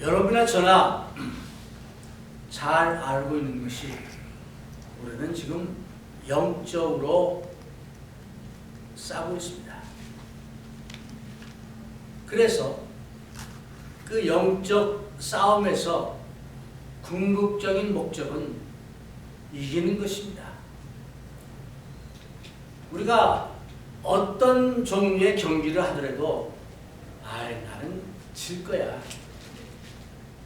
여러분이나 저나 잘 알고 있는 것이 우리는 지금 영적으로 싸우고 있습니다. 그래서 그 영적 싸움에서 궁극적인 목적은 이기는 것입니다. 우리가 어떤 종류의 경기를 하더라도 나는 질 거야.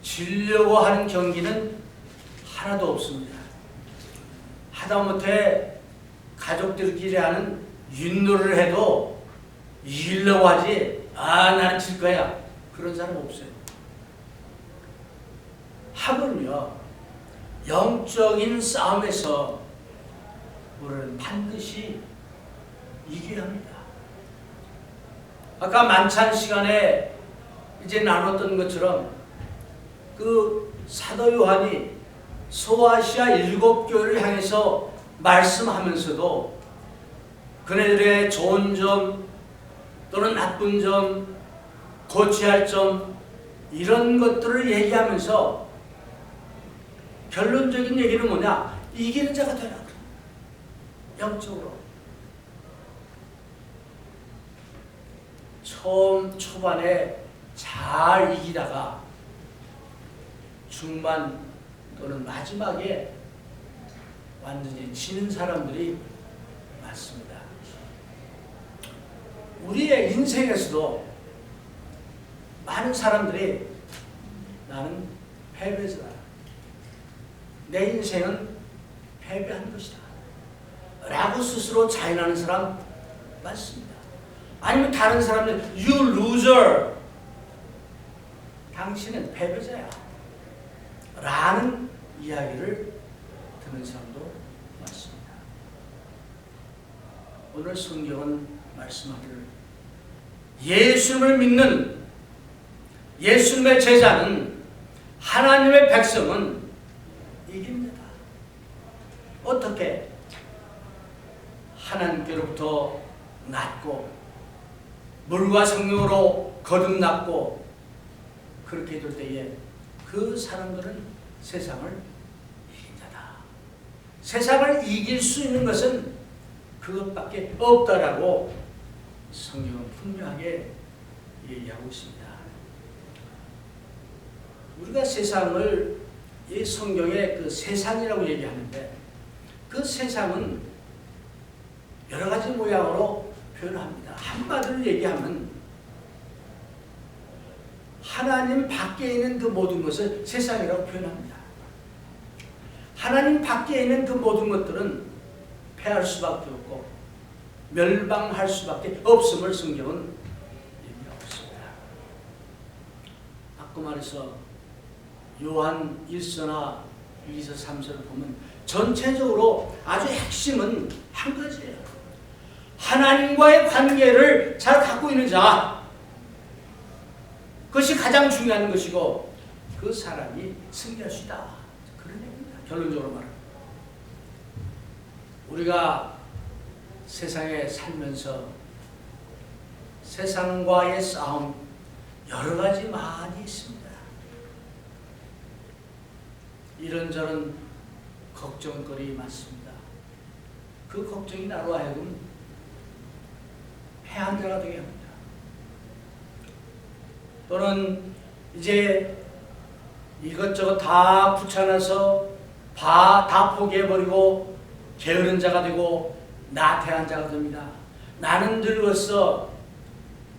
지려고 하는 경기는 하나도 없습니다. 하다못해 가족들끼리 하는 윷놀이를 해도 이기려고 하지 나는 질 거야. 그런 사람 없어요. 하물며 영적인 싸움에서 우리는 반드시 이겨야 합니다. 아까 만찬 시간에 이제 나눴던 것처럼 그 사도 요한이 소아시아 7교회를 향해서 말씀하면서도 그네들의 좋은 점 또는 나쁜 점, 고쳐야 할 점 이런 것들을 얘기하면서 결론적인 얘기는 뭐냐? 이기는 자가 되라. 영적으로. 초반에 잘 이기다가 중반 또는 마지막에 완전히 지는 사람들이 많습니다. 우리의 인생에서도 많은 사람들이 나는 패배자다. 내 인생은 패배한 것이다. 라고 스스로 자인하는 사람 많습니다. 아니면 다른 사람들 You loser. 당신은 패배자야. 라는 이야기를 듣는 사람도 많습니다. 오늘 성경은 말씀하기를 예수님을 믿는 예수님의 제자는 하나님의 백성은 이깁니다. 어떻게? 하나님께로부터 낳고 물과 성령으로 거듭났고 그렇게 될 때에 그 사람들은 세상을 이긴 자다. 세상을 이길 수 있는 것은 그것밖에 없다라고 성경은 분명하게 얘기하고 있습니다. 우리가 세상을 이 성경에 그 세상이라고 얘기하는데 그 세상은 여러 가지 모양으로 표현합니다. 한마디로 얘기하면 하나님 밖에 있는 그 모든 것을 세상이라고 표현합니다. 하나님 밖에 있는 그 모든 것들은 패할 수밖에 없고 멸망할 수밖에 없음을 성경은 얘기하고 있습니다. 아까 말해서 요한 1서나 2서 3서를 보면 전체적으로 아주 핵심은 한 가지예요. 하나님과의 관계를 잘 갖고 있는 자, 그것이 가장 중요한 것이고 그 사람이 승리할 수 있다. 그런 얘기입니다. 결론적으로 말하면 우리가 세상에 살면서 세상과의 싸움 여러 가지 많이 있습니다. 이런저런 걱정거리 많습니다. 그 걱정이 나로 하여금 패한 자가 되게 합니다. 또는 이제 이것저것 다 붙여놔서 다 포기해버리고 게으른 자가 되고 나태한 자가 됩니다. 나는 늙었어.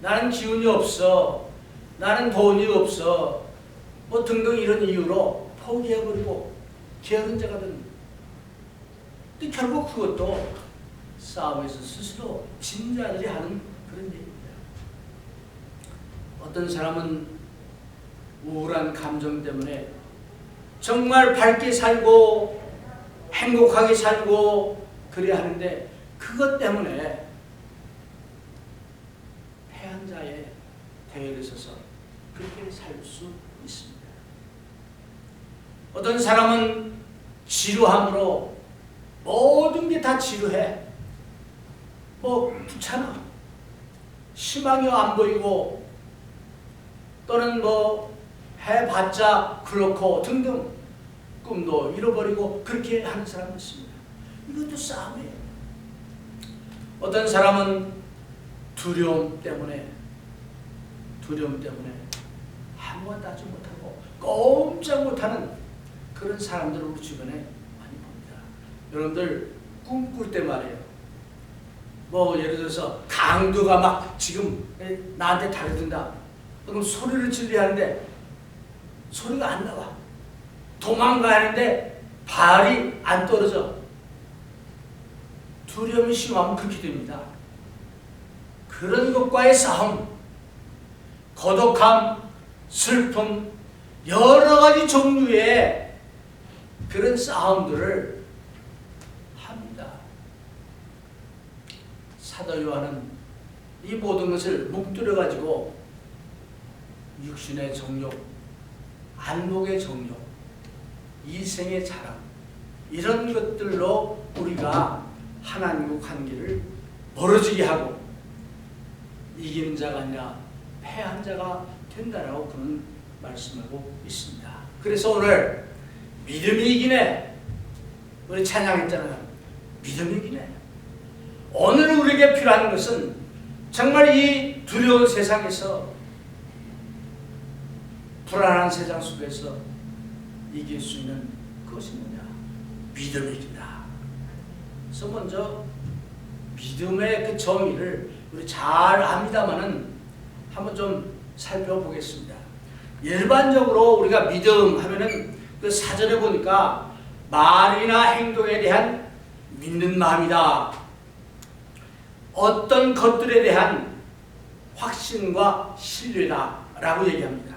나는 기운이 없어. 나는 돈이 없어. 뭐 등등 이런 이유로 포기해버리고 게으른 자가 됩니다. 근데 결국 그것도 싸움에서 스스로 진 자들이 하는 그런 얘기입니다. 어떤 사람은 우울한 감정 때문에 정말 밝게 살고 행복하게 살고 그래야 하는데 그것 때문에 패한 자의 대열에 서서 그렇게 살 수 있습니다. 어떤 사람은 지루함으로 모든 게 다 지루해. 뭐 귀찮아. 희망이 안 보이고 또는 뭐 해봤자 그렇고 등등 꿈도 잃어버리고 그렇게 하는 사람이 있습니다. 이것도 싸움이에요. 어떤 사람은 두려움 때문에 아무것도 하지 못하고 꼼짝 못하는 그런 사람들을 우리 주변에 많이 봅니다. 여러분들 꿈꿀 때 말이에요. 뭐 예를 들어서 강도가 막 지금 나한테 달려든다. 그럼 소리를 지르려 하는데 소리가 안 나와. 도망가야 하는데 발이 안 떨어져. 두려움이 심하면 그렇게 됩니다. 그런 것과의 싸움, 고독함, 슬픔, 여러 가지 종류의 그런 싸움들을 합니다. 사도 요한은 이 모든 것을 뭉뚱려 가지고 육신의 정욕, 안목의 정욕, 이생의 자랑 이런 것들로 우리가 하나님과 관계를 멀어지게 하고 이기는 자가 아니라 패한 자가 된다라고 그는 말씀하고 있습니다. 그래서 오늘 믿음이 이기네. 우리 찬양했잖아요. 믿음이 이기네. 오늘 우리에게 필요한 것은 정말 이 두려운 세상에서 불안한 세상 속에서 이길 수 있는 그것이 뭐냐? 믿음이 이긴다. 그래서 먼저 믿음의 그 정의를 우리 잘 압니다마는 한번 좀 살펴보겠습니다. 일반적으로 우리가 믿음 하면은 그 사전에 보니까 말이나 행동에 대한 믿는 마음이다. 어떤 것들에 대한 확신과 신뢰다라고 얘기합니다.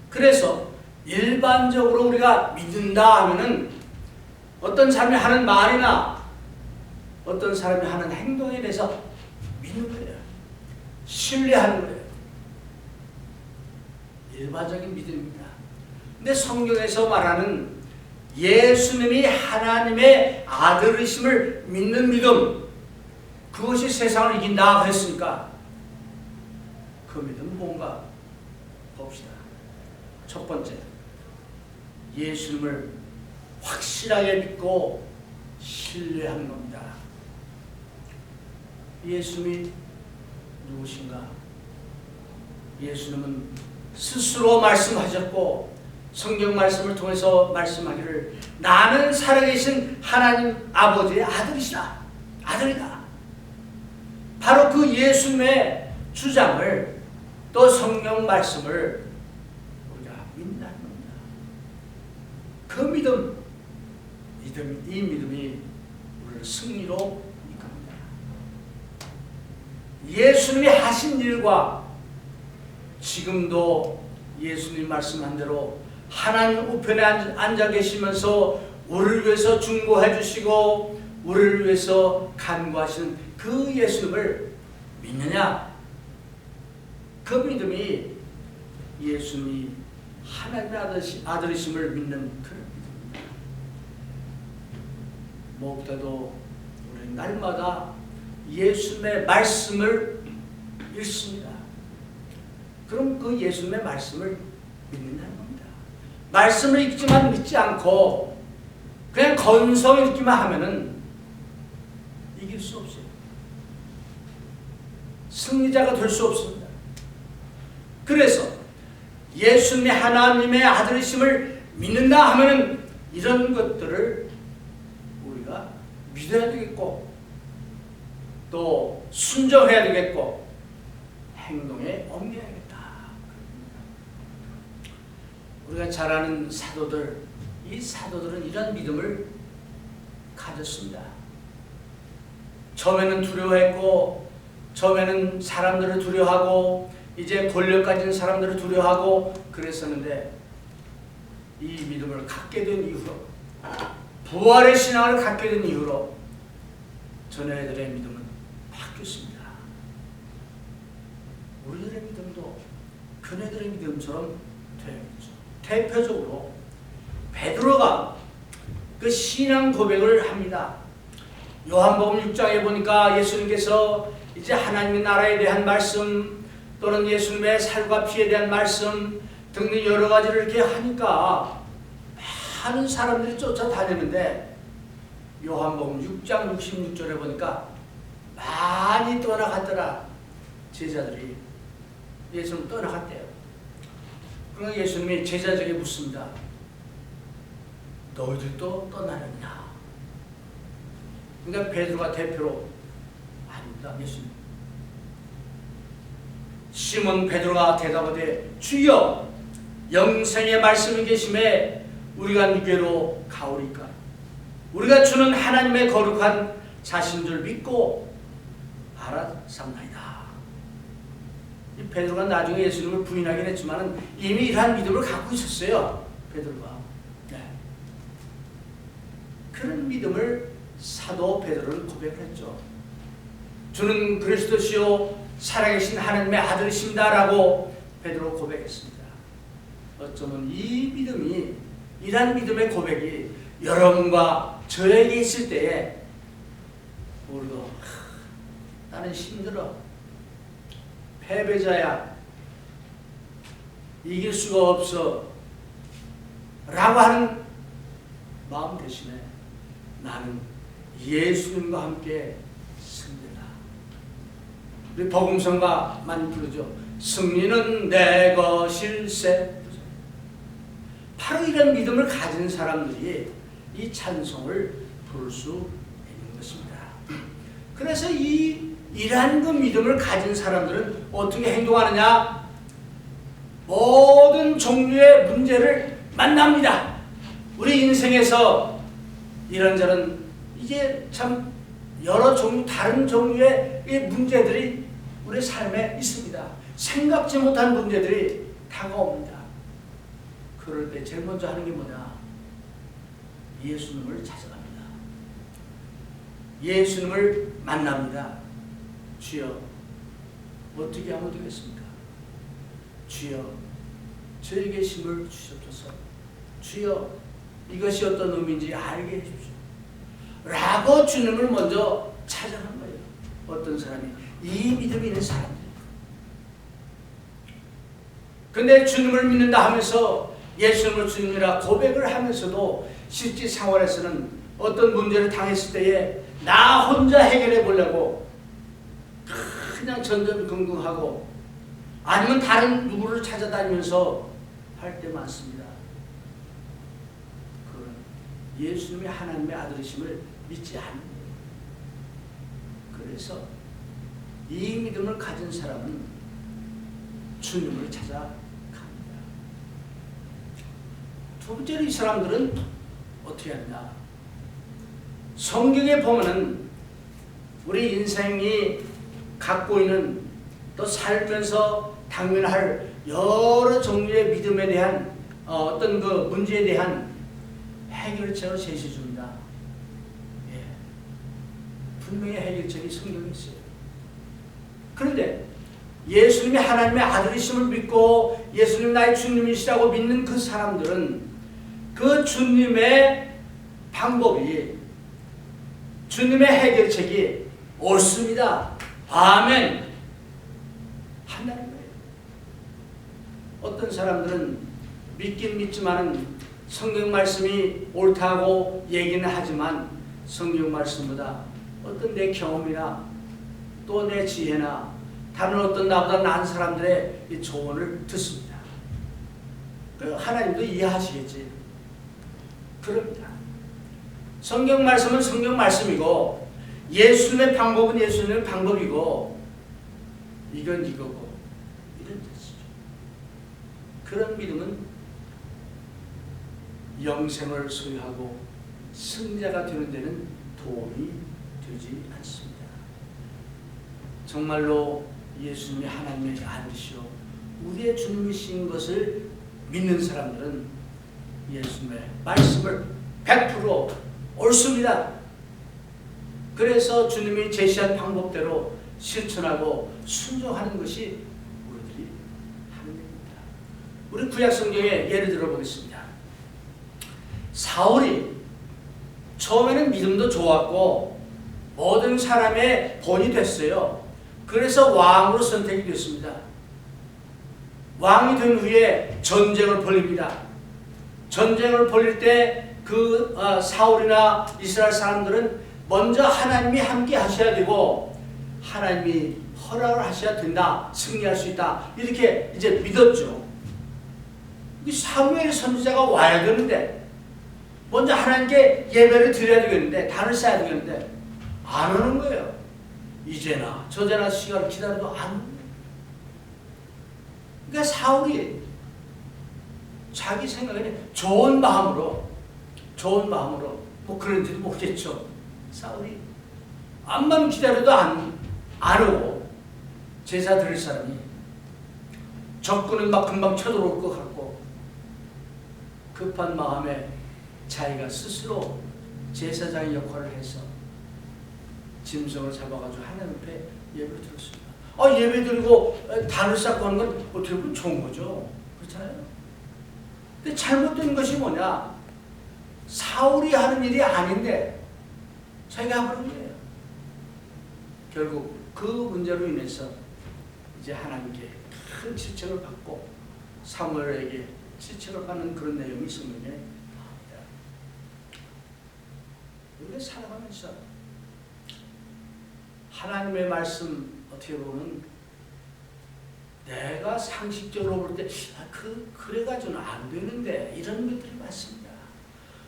그래서 일반적으로 우리가 믿는다 하면은 어떤 사람이 하는 말이나 어떤 사람이 하는 행동에 대해서 믿는 거예요. 신뢰하는 거예요. 일반적인 믿음입니다. 근데 성경에서 말하는 예수님이 하나님의 아들이심을 믿는 믿음, 그것이 세상을 이긴다 했으니까 그 믿음은 뭔가 봅시다. 첫 번째, 예수님을 확실하게 믿고 신뢰하는 겁니다. 예수님이 누구신가? 예수님은 스스로 말씀하셨고 성경 말씀을 통해서 말씀하기를 나는 살아계신 하나님 아버지의 아들이시다. 아들이다. 바로 그 예수님의 주장을 또 성경 말씀을 우리가 믿는다는 겁니다. 그 이 믿음이 우리를 승리로 이끌어갑니다. 예수님이 하신 일과 지금도 예수님 말씀한 대로 하나님 우편에 앉아 계시면서 우리를 위해서 중보해 주시고 우리를 위해서 간구하시는 그 예수님을 믿느냐? 그 믿음이 예수님이 하나님의 아들이심을 믿는 그런 믿음입니다. 무엇보다도 우리는 날마다 예수님의 말씀을 읽습니다. 그럼 그 예수님의 말씀을 믿는다는 겁니다. 말씀을 읽지만 믿지 않고 그냥 건성 읽기만 하면은 이길 수 없어요. 승리자가 될 수 없습니다. 그래서 예수님이 하나님의 아들이심을 믿는다 하면은 이런 것들을 우리가 믿어야 되겠고 또 순종해야 되겠고 행동에 옮겨야겠다. 우리가 잘 아는 사도들, 이 사도들은 이런 믿음을 가졌습니다. 처음에는 두려워했고 처음에는 사람들을 두려워하고 이제 권력 가진 사람들을 두려워하고 그랬었는데 이 믿음을 갖게 된 이후로 부활의 신앙을 갖게 된 이후로 전에들의 믿음은 바뀌었습니다. 우리들의 믿음도 그네들의 믿음처럼 되어야겠죠. 대표적으로 베드로가 그 신앙 고백을 합니다. 요한복음 6장에 보니까 예수님께서 이제 하나님의 나라에 대한 말씀 또는 예수님의 살과 피에 대한 말씀 등등 여러 가지를 이렇게 하니까 많은 사람들이 쫓아다니는데 요한복음 6장 66절에 보니까 많이 떠나갔더라. 제자들이 예수님 떠나갔대요. 그러니까 예수님이 제자들에게 묻습니다. 너희들도 떠나느냐? 그러니까 베드로가 대표로 아닙니다. 예수님. 시몬 베드로가 대답하되 주여 영생의 말씀이 계심에 우리가 누구로 가오리까? 우리가 주는 하나님의 거룩한 자신 줄 믿고 알아삼나이다. 이 베드로가 나중에 예수님을 부인하긴 했지만 이미 이러한 믿음을 갖고 있었어요. 베드로가. 네. 그런 믿음을 사도 베드로는 고백했죠. 주는 그리스도시요 살아계신 하나님의 아들이십니다 라고 베드로 고백했습니다. 어쩌면 이 믿음이, 이러한 믿음의 고백이 여러분과 저에게 있을 때에 우리도 나는 힘들어, 패배자야, 이길 수가 없어 라고 하는 마음 대신에 나는 예수님과 함께 승리다. 우리 복음성가 많이 부르죠. 승리는 내 것일세. 바로 이런 믿음을 가진 사람들이 이 찬송을 부를 수 있는 것입니다. 그래서 이러한 그 믿음을 가진 사람들은 어떻게 행동하느냐? 모든 종류의 문제를 만납니다. 우리 인생에서 이런저런 이게 참 여러 종류, 다른 종류의 문제들이 우리 삶에 있습니다. 생각지 못한 문제들이 다가옵니다. 그럴 때 제일 먼저 하는 게 뭐냐? 예수님을 찾아갑니다. 예수님을 만납니다. 주여, 어떻게 하면 되겠습니까? 주여, 저에게 힘을 주시옵소서. 주여, 이것이 어떤 의미인지 알게 해주십시오. 라고 주님을 먼저 찾아간 거예요. 어떤 사람이? 이 믿음이 있는 사람들입니다. 근데 주님을 믿는다 하면서 예수님을 주님이라 고백을 하면서도 실제 생활에서는 어떤 문제를 당했을 때에 나 혼자 해결해 보려고 그냥 전전긍긍하고 아니면 다른 누구를 찾아다니면서 할 때 많습니다. 그건 예수님이 하나님의 아들이심을 믿지 않는 거예요. 그래서 이 믿음을 가진 사람은 주님을 찾아갑니다. 두 번째로 이 사람들은 어떻게 하느냐? 성경에 보면은 우리 인생이 갖고 있는 또 살면서 당면할 여러 종류의 믿음에 대한 어떤 그 문제에 대한 해결책을 제시해 줍니다. 예. 분명히 해결책이 성경에 있어요. 그런데 예수님이 하나님의 아들이심을 믿고 예수님 나의 주님이시라고 믿는 그 사람들은 그 주님의 방법이, 주님의 해결책이 옳습니다. 아멘. 한다는 거예요. 어떤 사람들은 믿긴 믿지만은 성경 말씀이 옳다고 얘기는 하지만 성경 말씀보다 어떤 내 경험이나 또 내 지혜나 다른 어떤 나보다 나은 사람들의 이 조언을 듣습니다. 하나님도 이해하시겠지. 그럽니다. 성경 말씀은 성경 말씀이고 예수님의 방법은 예수님의 방법이고 이건 이거고 이런 뜻이죠. 그런 믿음은 영생을 소유하고 승자가 되는 데는 도움이 되지 않습니다. 정말로 예수님이 하나님의 아들이시오 우리의 주님이신 것을 믿는 사람들은 예수님의 말씀을 100% 옳습니다. 그래서 주님이 제시한 방법대로 실천하고 순종하는 것이 우리들이 하는 일입니다. 우리 구약 성경에 예를 들어 보겠습니다. 사울이 처음에는 믿음도 좋았고 모든 사람의 본이 됐어요. 그래서 왕으로 선택이 됐습니다. 왕이 된 후에 전쟁을 벌입니다. 전쟁을 벌일 때 그 사울이나 이스라엘 사람들은 먼저 하나님이 함께 하셔야 되고 하나님이 허락을 하셔야 된다. 승리할 수 있다. 이렇게 이제 믿었죠. 사무엘 선지자가 와야 되는데 먼저 하나님께 예배를 드려야 되겠는데 단을 쌓아야 되겠는데 안 오는 거예요. 이제나 저제나 시간을 기다려도 안 오는 거예요. 그러니까 사울이 자기 생각에 좋은 마음으로 뭐 그런지도 모르겠죠. 사울이 암만 기다려도 안 오고 제사 드릴 사람이 적군은 막 금방 쳐들어올 것 같고 급한 마음에 자기가 스스로 제사장의 역할을 해서 짐승을 잡아가지고 하나님 앞에 예배를 드렸습니다. 예배 드리고 단을 쌓고 하는 건 어떻게 보면 좋은 거죠. 그렇잖아요. 근데 잘못된 것이 뭐냐? 사울이 하는 일이 아닌데 자기가 하는 거예요. 결국 그 문제로 인해서 이제 하나님께 큰 질책을 받고 사무엘에게 질책을 받는 그런 내용이 성경에 나옵니다. 우리가 살아가면서 하나님의 말씀 어떻게 보면 내가 상식적으로 볼 때 그래가지고는 안 되는데 이런 것들이 많습니다.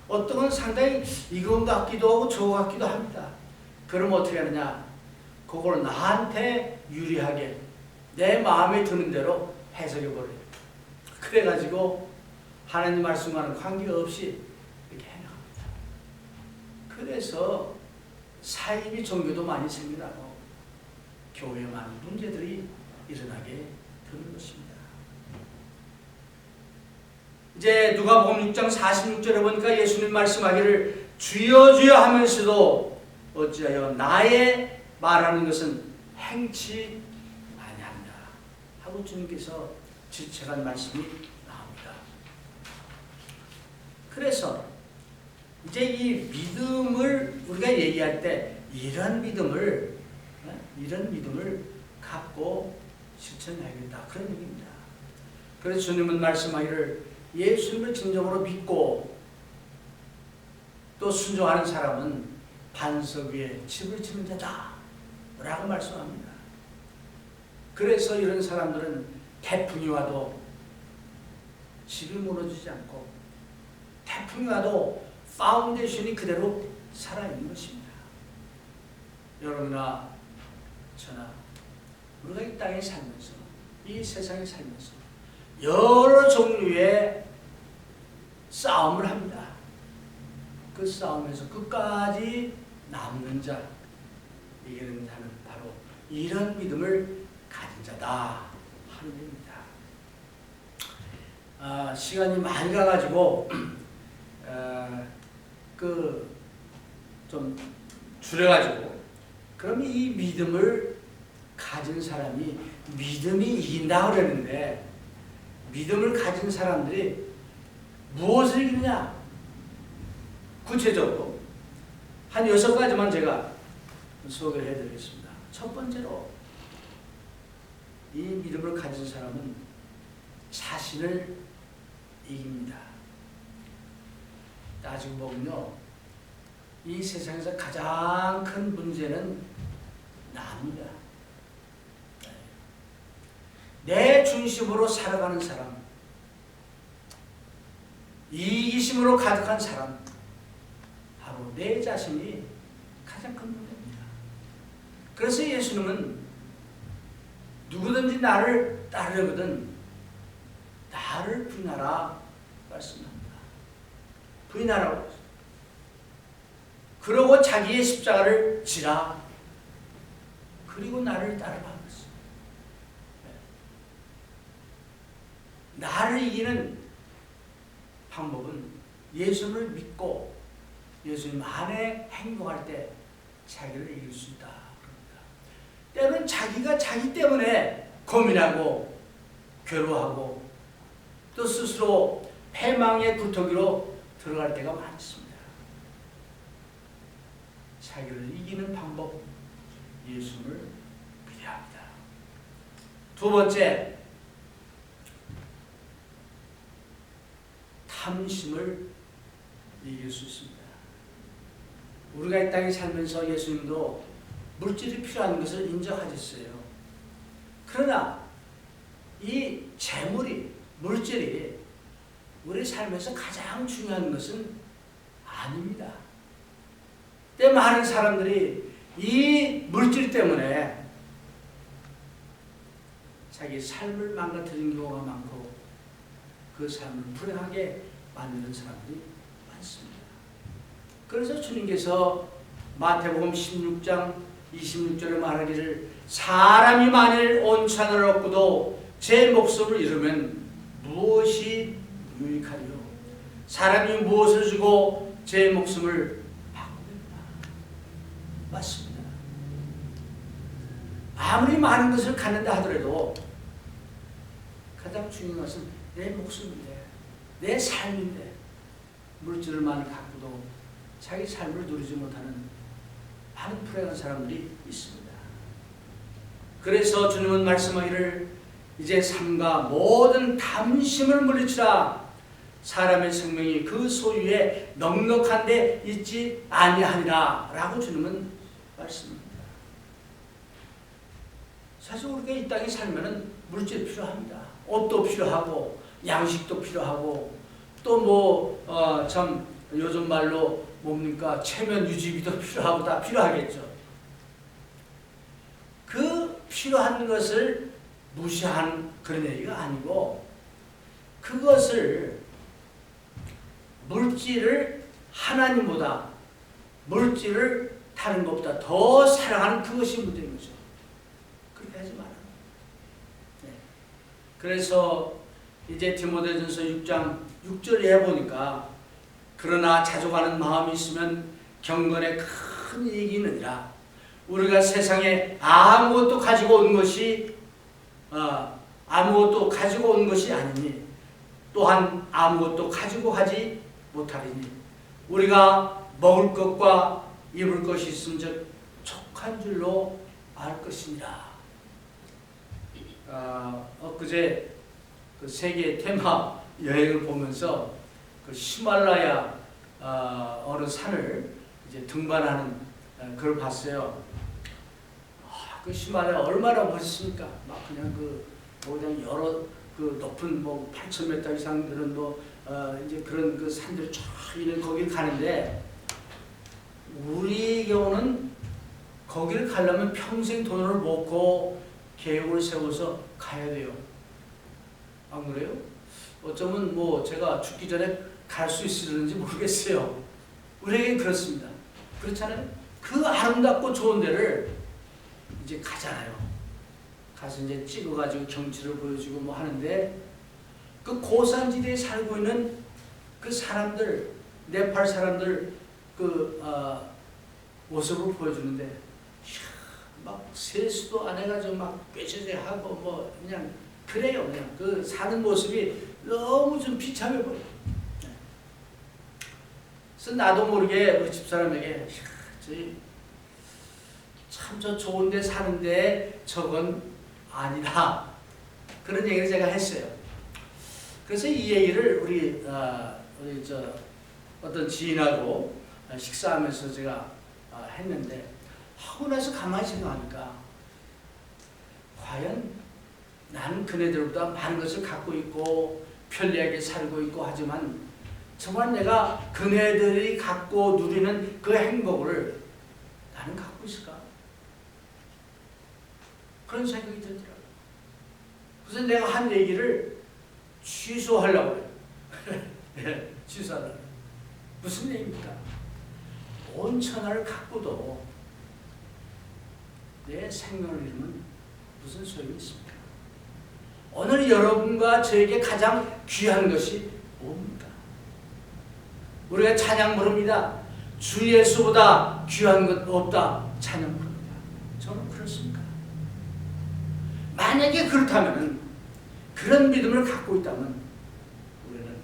어떤 건 상당히 이건 같기도 하고 저거 같기도 합니다. 그럼 어떻게 하느냐? 그걸 나한테 유리하게 내 마음에 드는 대로 해석해버려요. 그래가지고 하나님 말씀과는 관계없이 이렇게 해나갑니다. 그래서 사이비 종교도 많이 생겨나고 교회에 많은 문제들이 일어나게 되는 것입니다. 이제 누가복음 6장 46절에 보니까 예수님 말씀하기를 주여 주여 하면서도 어찌하여 나의 말하는 것은 행치 아니한다 하고 주님께서 질책한 말씀이 나옵니다. 그래서 이제 이 믿음을 우리가 얘기할 때 이런 믿음을 갖고 실천해야겠다 그런 얘기입니다. 그래서 주님은 말씀하기를 예수님을 진정으로 믿고 또 순종하는 사람은 반석 위에 집을 짓는 자다 라고 말씀합니다. 그래서 이런 사람들은 태풍이 와도 집이 무너지지 않고 태풍이 와도 파운데이션이 그대로 살아있는 것입니다. 여러분이나 저나 우리가 이 땅에 살면서 이 세상에 살면서 여러 종류의 싸움을 합니다. 그 싸움에서 끝까지 남는 자, 이기는 자는 바로 이런 믿음을 가진 자다 하는 얘기입니다. 시간이 많이 가가지고 좀 줄여가지고 그럼 이 믿음을 가진 사람이 믿음이 이긴다 그러는데 믿음을 가진 사람들이 무엇을 이기느냐? 구체적으로 한 6가지만 제가 소개를 해드리겠습니다. 첫 번째로 이 믿음을 가진 사람은 자신을 이깁니다. 따지고 보면요, 이 세상에서 가장 큰 문제는 나입니다. 내 중심으로 살아가는 사람, 이기심으로 가득한 사람, 바로 내 자신이 가장 큰 문제입니다. 그래서 예수님은 누구든지 나를 따르려거든 나를 부인하라 말씀합니다. 부인하라고. 그러고 자기의 십자가를 지라. 그리고 나를 따르라. 나를 이기는 방법은 예수님을 믿고 예수님 안에 행동할 때 자기를 이길 수 있다. 때로는 자기가 자기 때문에 고민하고 괴로워하고 또 스스로 패망의 구토기로 들어갈 때가 많습니다. 자기를 이기는 방법, 예수님을 믿어야 합니다. 두 번째, 탐심을 이길 수 있습니다. 우리가 이 땅에 살면서 예수님도 물질이 필요한 것을 인정하셨어요. 그러나 이 재물이, 물질이 우리 삶에서 가장 중요한 것은 아닙니다. 때 많은 사람들이 이 물질 때문에 자기 삶을 망가뜨리는 경우가 많고 그 삶을 불행하게 만드는 사람들이 많습니다. 그래서 주님께서 마태복음 16장 26절에 말하기를 사람이 만일 온 천하를 얻고도 제 목숨을 잃으면 무엇이 유익하리요? 사람이 무엇을 주고 제 목숨을 바꾸겠나? 맞습니다. 아무리 많은 것을 갖는다 하더라도 가장 중요한 것은 내 목숨인데, 내 삶인데 물질을 많이 갖고도 자기 삶을 누리지 못하는 많은 불행한 사람들이 있습니다. 그래서 주님은 말씀하기를 이제 삶과 모든 탐심을 물리치라. 사람의 생명이 그 소유에 넉넉한 데 있지 아니하니라 라고 주님은 말씀합니다. 사실 우리가 이 땅에 살면은 물질이 필요합니다. 옷도 필요하고 양식도 필요하고 또 참 요즘 말로 뭡니까 체면 유지비도 필요하고 다 필요하겠죠. 그 필요한 것을 무시한 그런 얘기가 아니고 그것을 물질을 하나님보다 물질을 다른 것보다 더 사랑하는 그것이 문제인 거죠. 그렇게 하지 마라. 네. 그래서 이제 디모데전서 6장 6절에 보니까 그러나 자족하는 마음이 있으면 경건에 큰 이익이 있느니라. 우리가 세상에 아무것도 가지고 온 것이 아니니 또한 아무것도 가지고 가지 못하리니 우리가 먹을 것과 입을 것이 있음즉 족한 줄로 알 것이니라. 엊그제 그 세계 테마 여행을 보면서 그 히말라야 어느 산을 이제 등반하는 그걸 봤어요. 그 히말라야 얼마나 멋있습니까? 막 그냥 그냥 여러 그 높은 8,000m 이상 되는 이제 그런 그 산들 쫙 있는 거길 가는데 우리 경우는 거기를 가려면 평생 돈을 먹고 계획을 세워서 가야 돼요. 안 그래요? 어쩌면 제가 죽기 전에 갈 수 있을는지 모르겠어요. 우리에겐 그렇습니다. 그렇잖아요? 그 아름답고 좋은 데를 이제 가잖아요. 가서 이제 찍어가지고 경치를 보여주고 하는데 그 고산지대에 살고 있는 그 사람들, 네팔 사람들 모습을 보여주는데 막 세수도 안 해가지고 막 꾀죄죄하고 그냥 그래요. 그냥 그 사는 모습이 너무 좀 비참해 보여요. 그래서 나도 모르게 우리 집사람에게 참 저 좋은 데 사는데 저건 아니다. 그런 얘기를 제가 했어요. 그래서 이 얘기를 우리 어떤 지인하고 식사하면서 제가 했는데 하고 나서 가만히 생각하니까 과연 나는 그네들보다 많은 것을 갖고 있고 편리하게 살고 있고 하지만 정말 내가 그네들이 갖고 누리는 그 행복을 나는 갖고 있을까? 그런 생각이 들더라고요. 그래서 내가 한 얘기를 취소하려고 해요. 네, 취소하려고. 무슨 얘기입니까? 온 천하를 갖고도 내 생명을 잃으면 무슨 소용이 있습니까? 오늘 여러분과 저에게 가장 귀한 것이 뭡니까? 우리가 찬양 부릅니다. 주 예수보다 귀한 것 없다. 찬양 부릅니다. 저는 그렇습니까? 만약에 그렇다면 그런 믿음을 갖고 있다면 우리는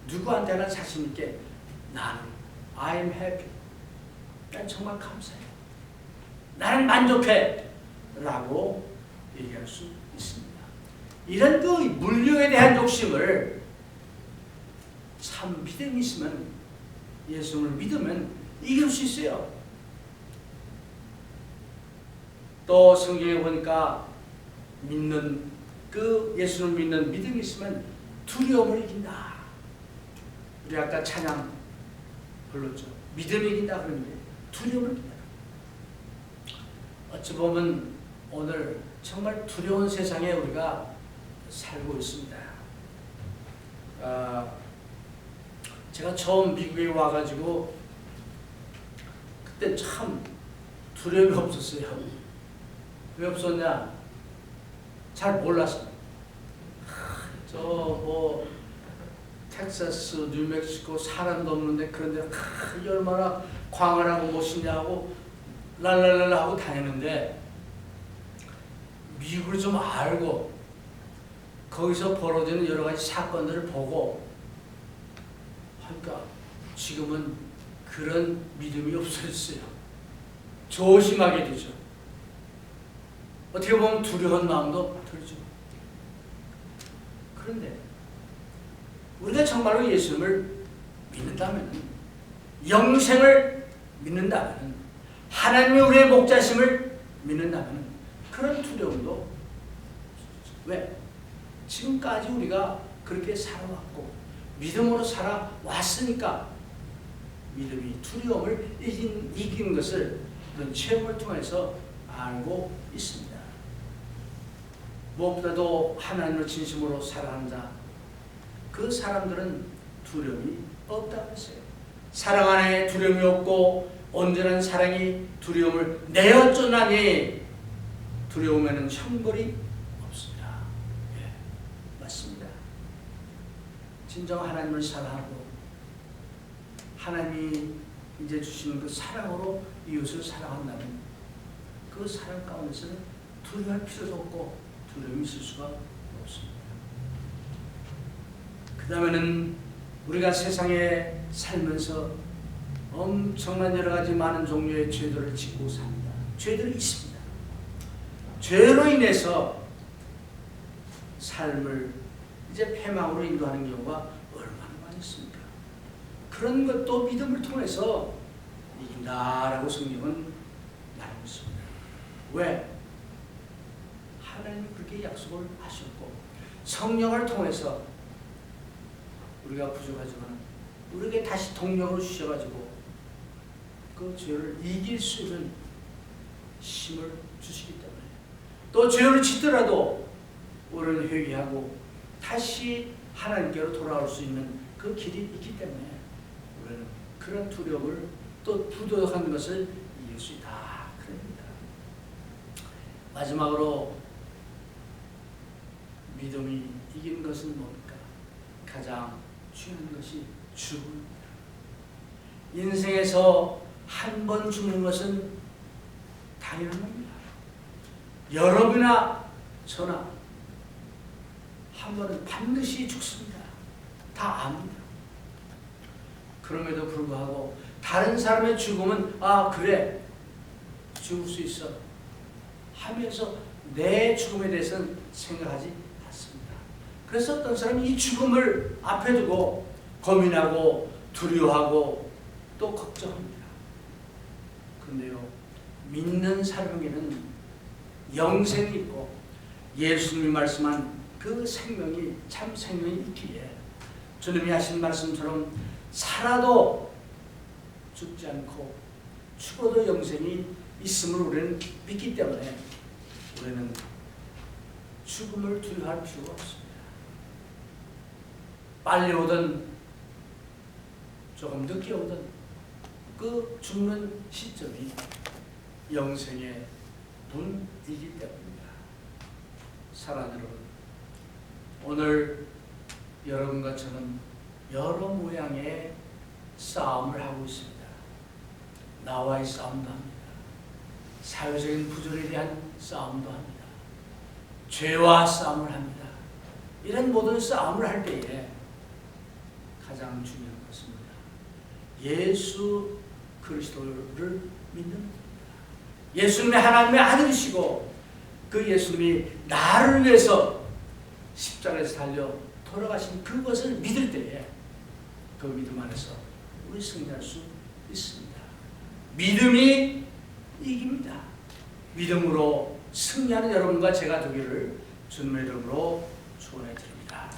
누구한테나 자신 있게 나는 I'm happy. 난 정말 감사해. 나는 만족해. 라고 얘기할 수 있습니다. 이런 그 물욕에 대한 욕심을 참 믿음이 있으면, 예수를 믿으면 이길 수 있어요. 또 성경에 보니까 믿는 그 예수를 믿는 믿음이 있으면 두려움을 이긴다. 우리 아까 찬양 불렀죠. 믿음이 이긴다 그러는데 두려움을 이긴다. 어찌 보면 오늘 정말 두려운 세상에 우리가 살고 있습니다. 제가 처음 미국에 와가지고 그때 참 두려움이 없었어요. 왜 없었냐? 잘 몰랐어요. 뭐 텍사스, 뉴멕시코 사람도 없는데 그런데 얼마나 광활하고 멋있냐고 랄랄랄라 하고 다니는데, 미국을 좀 알고 거기서 벌어지는 여러 가지 사건들을 보고 하니까 지금은 그런 믿음이 없어졌어요. 조심하게 되죠. 어떻게 보면 두려운 마음도 들죠. 그런데 우리가 정말로 예수님을 믿는다면, 영생을 믿는다면, 하나님이 우리의 목자심을 믿는다면 그런 두려움도, 왜? 지금까지 우리가 그렇게 살아왔고 믿음으로 살아왔으니까 믿음이 두려움을 이긴 것을 그런 체험을 통해서 알고 있습니다. 무엇보다도 하나님을 진심으로 사랑하는 자, 그 사람들은 두려움이 없다고 했어요. 사랑 안에 두려움이 없고 온전한 사랑이 두려움을 내어쫓나니 두려움에는 형벌이 없습니다. 예, 맞습니다. 진정 하나님을 사랑하고 하나님이 이제 주시는 그 사랑으로 이웃을 사랑한다면 그 사랑 가운데서는 두려워할 필요도 없고 두려움이 있을 수가 없습니다. 그 다음에는 우리가 세상에 살면서 엄청난 여러 가지 많은 종류의 죄들을 짓고 삽니다. 죄들이 있습니다. 죄로 인해서 삶을 이제 패망으로 인도하는 경우가 얼마나 많이 있습니까? 그런 것도 믿음을 통해서 이긴다라고 성경은 말하고 있습니다. 왜? 하나님이 그렇게 약속을 하셨고 성령을 통해서 우리가 부족하지만 우리에게 다시 동력을 주셔가지고 그 죄를 이길 수 있는 힘을 주시기 때문에, 또 죄를 짓더라도 우리는 회개하고 다시 하나님께로 돌아올 수 있는 그 길이 있기 때문에 우리는 그런 두려움을 또 부도덕한 것을 이길 수 있다. 그럽니다. 마지막으로 믿음이 이기는 것은 뭡니까? 가장 중요한 것이 죽음입니다. 인생에서 한 번 죽는 것은 당연한 겁니다. 여러분이나 저나 한 번은 반드시 죽습니다. 다 압니다. 그럼에도 불구하고 다른 사람의 죽음은 그래 죽을 수 있어 하면서 내 죽음에 대해서는 생각하지 않습니다. 그래서 어떤 사람이 이 죽음을 앞에 두고 고민하고 두려워하고 또 걱정합니다. 그런데요, 믿는 사람에게는 영생이 있고 예수님이 말씀한 그 생명이 참 생명이 있기에 주님이 하신 말씀처럼 살아도 죽지 않고 죽어도 영생이 있음을 우리는 믿기 때문에 우리는 죽음을 두려워할 필요가 없습니다. 빨리 오든 조금 늦게 오든 그 죽는 시점이 영생의 문이기 때문입니다. 사랑하는 여러분, 오늘 여러분과 저는 여러 모양의 싸움을 하고 있습니다. 나와의 싸움도 합니다. 사회적인 부조리에 대한 싸움도 합니다. 죄와 싸움을 합니다. 이런 모든 싸움을 할 때에 가장 중요한 것입니다. 예수 그리스도를 믿는 겁니다. 예수님이 하나님의 아들이시고 그 예수님이 나를 위해서 십자가에서 달려 돌아가신 그것을 믿을 때에 그 믿음 안에서 우리 승리할 수 있습니다. 믿음이 이깁니다. 믿음으로 승리하는 여러분과 제가 되기를 주님의 이름으로 축원해 드립니다.